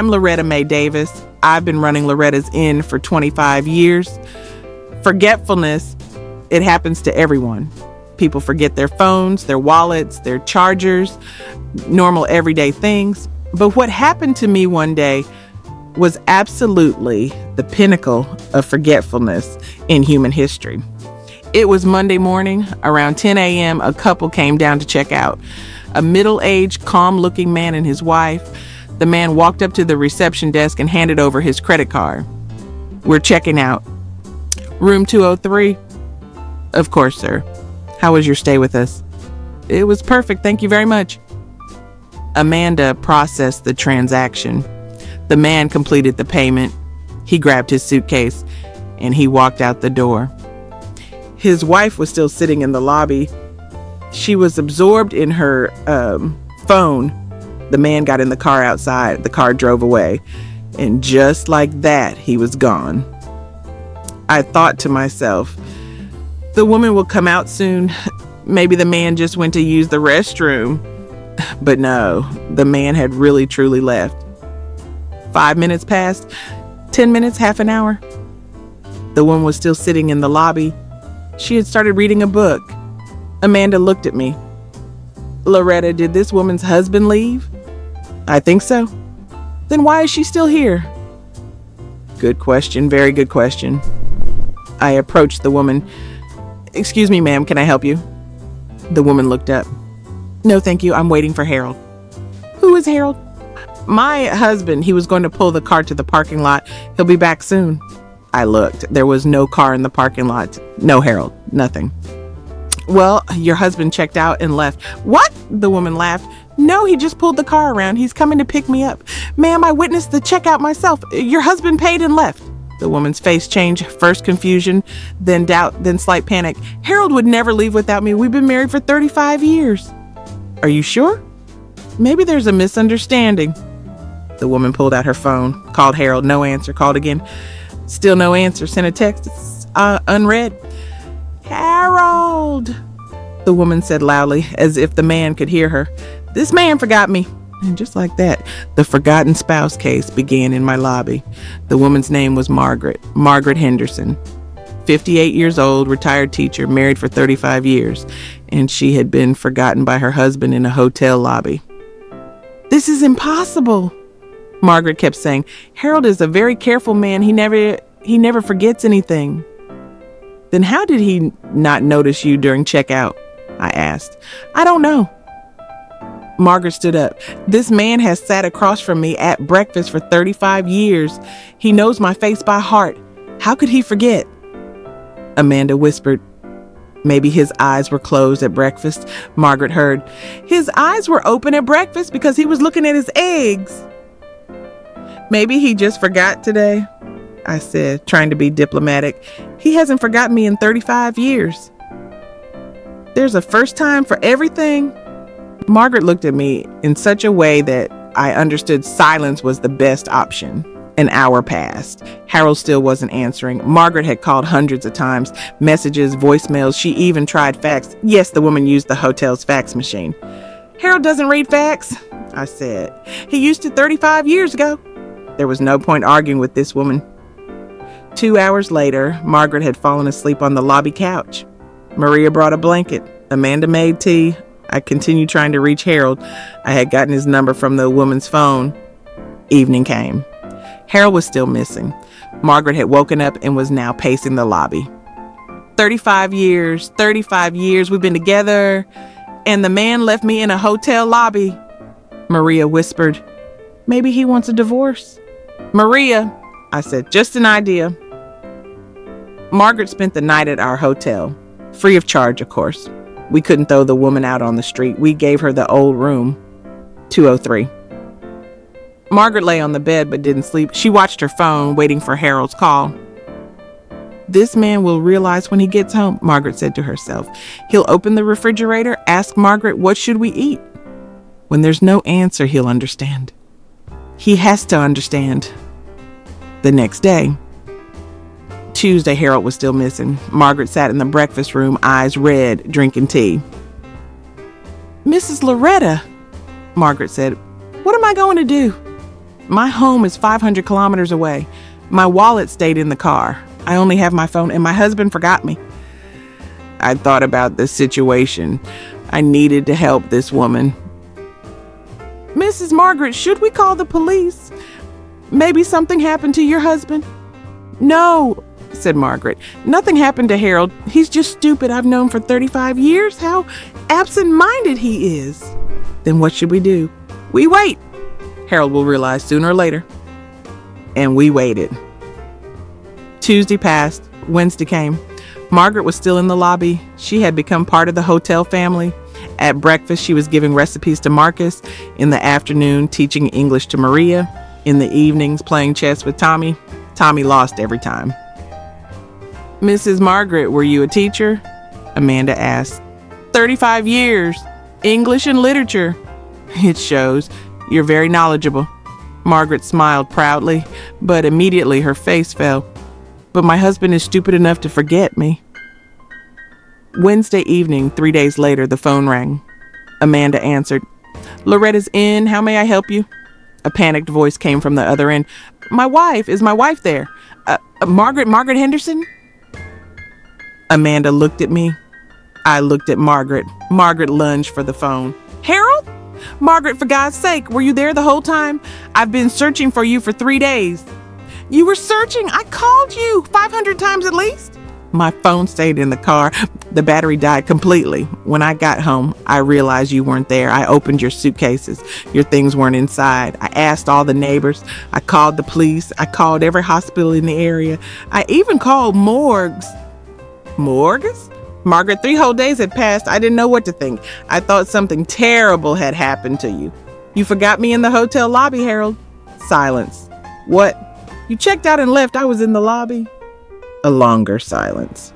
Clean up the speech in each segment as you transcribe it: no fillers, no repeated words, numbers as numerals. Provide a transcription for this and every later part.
I'm Loretta Mae Davis. I've been running Loretta's Inn for 25 years. Forgetfulness, it happens to everyone. People forget their phones, their wallets, their chargers, normal everyday things. But what happened to me one day was absolutely the pinnacle of forgetfulness in human history. It was Monday morning. Around 10 a.m., a couple came down to check out. A middle-aged, calm-looking man and his wife. The man walked up to the reception desk and handed over his credit card. We're checking out. Room 203? Of course, sir. How was your stay with us? It was perfect, thank you very much. Amanda processed the transaction. The man completed the payment. He grabbed his suitcase and he walked out the door. His wife was still sitting in the lobby. She was absorbed in her phone. The man got in the car outside. The car drove away. And just like that, he was gone. I thought to myself, the woman will come out soon. Maybe the man just went to use the restroom. But no, the man had really truly left. 5 minutes passed, 10 minutes, half an hour. The woman was still sitting in the lobby. She had started reading a book. Amanda looked at me. Loretta, did this woman's husband leave? I think so. Then why is she still here? Good question, very good question. I approached the woman. Excuse me, ma'am, can I help you? The woman looked up. No, thank you, I'm waiting for Harold. Who is Harold? My husband. He was going to pull the car to the parking lot. He'll be back soon. I looked. There was no car in the parking lot. No Harold. Nothing. Well, your husband checked out and left. What? The woman laughed. No, he just pulled the car around. He's coming to pick me up. Ma'am, I witnessed the checkout myself. Your husband paid and left. The woman's face changed. First confusion, then doubt, then slight panic. Harold would never leave without me. We've been married for 35 years. Are you sure? Maybe there's a misunderstanding. The woman pulled out her phone, called Harold, no answer, called again. Still no answer, sent a text, unread. Harold, the woman said loudly, as if the man could hear her. This man forgot me. And just like that, the forgotten spouse case began in my lobby. The woman's name was Margaret Henderson. 58 years old, retired teacher, married for 35 years. And she had been forgotten by her husband in a hotel lobby. This is impossible. Margaret kept saying, Harold is a very careful man. He never forgets anything. Then how did he not notice you during checkout? I asked. I don't know. Margaret stood up. This man has sat across from me at breakfast for 35 years. He knows my face by heart. How could he forget? Amanda whispered. Maybe his eyes were closed at breakfast. Margaret heard. His eyes were open at breakfast because he was looking at his eggs. Maybe he just forgot today, I said, trying to be diplomatic. He hasn't forgotten me in 35 years. There's a first time for everything. Margaret looked at me in such a way that I understood silence was the best option. An hour passed. Harold still wasn't answering. Margaret had called hundreds of times. Messages, voicemails. She even tried fax. Yes, the woman used the hotel's fax machine. Harold doesn't read fax, I said. He used to 35 years ago. There was no point arguing with this woman. 2 hours later, Margaret had fallen asleep on the lobby couch. Maria brought a blanket. Amanda made tea. I continued trying to reach Harold. I had gotten his number from the woman's phone. Evening came. Harold was still missing. Margaret had woken up and was now pacing the lobby. 35 years we've been together, and the man left me in a hotel lobby. Maria whispered, maybe he wants a divorce. Maria, I said, just an idea. Margaret spent the night at our hotel, free of charge, of course. We couldn't throw the woman out on the street. We gave her the old room, 203. Margaret lay on the bed but didn't sleep. She watched her phone, waiting for Harold's call. This man will realize when he gets home, Margaret said to herself. He'll open the refrigerator, ask Margaret, what should we eat? When there's no answer, he'll understand. He has to understand. The next day, Tuesday, Harold was still missing. Margaret sat in the breakfast room, eyes red, drinking tea. Mrs. Loretta, Margaret said, what am I going to do? My home is 500 kilometers away. My wallet stayed in the car. I only have my phone, and my husband forgot me. I thought about the situation. I needed to help this woman. Mrs. Margaret, should we call the police? Maybe something happened to your husband? No, said Margaret. Nothing happened to Harold. He's just stupid. I've known for 35 years how absent-minded he is. Then what should we do? We wait. Harold will realize sooner or later. And we waited. Tuesday passed. Wednesday came. Margaret was still in the lobby. She had become part of the hotel family. At breakfast, she was giving recipes to Marcus. In the afternoon, teaching English to Maria. In the evenings, playing chess with Tommy. Tommy lost every time. Mrs. Margaret, were you a teacher? Amanda asked. 35 years. English and literature. It shows. You're very knowledgeable. Margaret smiled proudly, but immediately her face fell. But my husband is stupid enough to forget me. Wednesday evening, 3 days later, the phone rang. Amanda answered. Loretta's in. How may I help you? A panicked voice came from the other end. My wife. Is my wife there? Margaret Henderson? Amanda looked at me. I looked at Margaret. Margaret lunged for the phone. Harold? Margaret, for God's sake, were you there the whole time? I've been searching for you for 3 days. You were searching? I called you 500 times at least. My phone stayed in the car. The battery died completely. When I got home, I realized you weren't there. I opened your suitcases. Your things weren't inside. I asked all the neighbors. I called the police. I called every hospital in the area. I even called morgues. Morgues? Margaret, 3 whole days had passed. I didn't know what to think. I thought something terrible had happened to you. You forgot me in the hotel lobby, Harold. Silence. What? You checked out and left. I was in the lobby. A longer silence.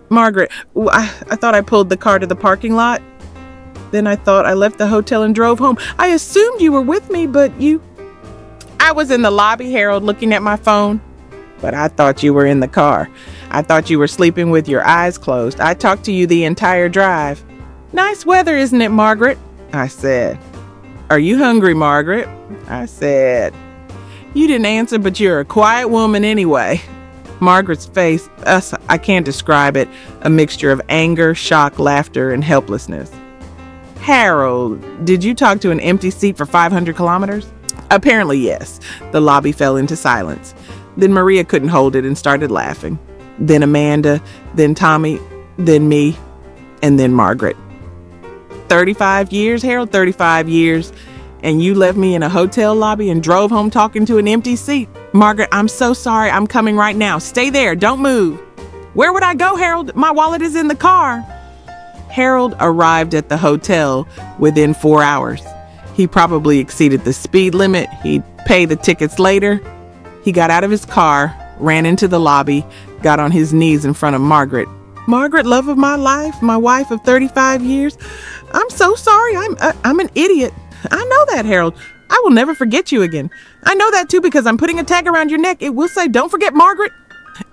Margaret, I thought I pulled the car to the parking lot. Then I thought I left the hotel and drove home. I assumed you were with me, but you... I was in the lobby, Harold, looking at my phone. But I thought you were in the car. I thought you were sleeping with your eyes closed. I talked to you the entire drive. Nice weather, isn't it, Margaret? I said. Are you hungry, Margaret? I said. You didn't answer, but you're a quiet woman anyway. Margaret's face, I can't describe it, a mixture of anger, shock, laughter, and helplessness. Harold, did you talk to an empty seat for 500 kilometers? Apparently, yes. The lobby fell into silence. Then Maria couldn't hold it and started laughing. Then Amanda, then Tommy, then me, and then Margaret. 35 years, Harold, 35 years. And you left me in a hotel lobby and drove home talking to an empty seat. Margaret, I'm so sorry. I'm coming right now. Stay there. Don't move. Where would I go, Harold? My wallet is in the car. Harold arrived at the hotel within 4 hours. He probably exceeded the speed limit. He'd pay the tickets later. He got out of his car, ran into the lobby, got on his knees in front of Margaret. Margaret, love of my life, my wife of 35 years. I'm so sorry. I'm an idiot. I know that, Harold. I will never forget you again. I know that too because I'm putting a tag around your neck. It will say, don't forget Margaret.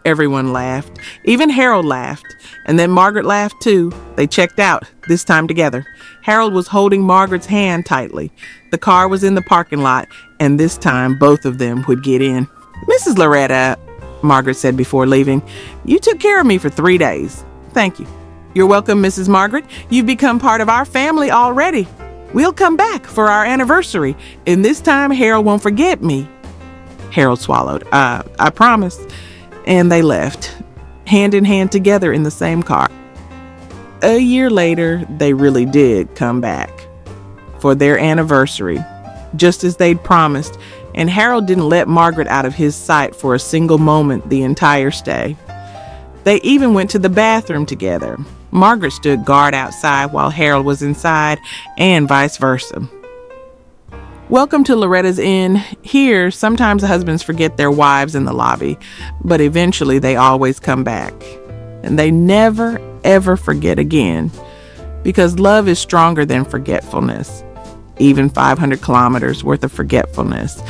Everyone laughed. Even Harold laughed. And then Margaret laughed too. They checked out, this time together. Harold was holding Margaret's hand tightly. The car was in the parking lot, and this time both of them would get in. Mrs. Loretta, Margaret said before leaving, you took care of me for 3 days. Thank you. You're welcome, Mrs. Margaret. You've become part of our family already. We'll come back for our anniversary, and this time Harold won't forget me. Harold swallowed. I promise. And they left, hand in hand together in the same car. A year later, they really did come back for their anniversary, just as they'd promised, and Harold didn't let Margaret out of his sight for a single moment the entire stay. They even went to the bathroom together. Margaret stood guard outside while Harold was inside, and vice versa. Welcome to Loretta's Inn. Here, sometimes the husbands forget their wives in the lobby, but eventually they always come back. And they never, ever forget again, because love is stronger than forgetfulness. Even 500 kilometers worth of forgetfulness.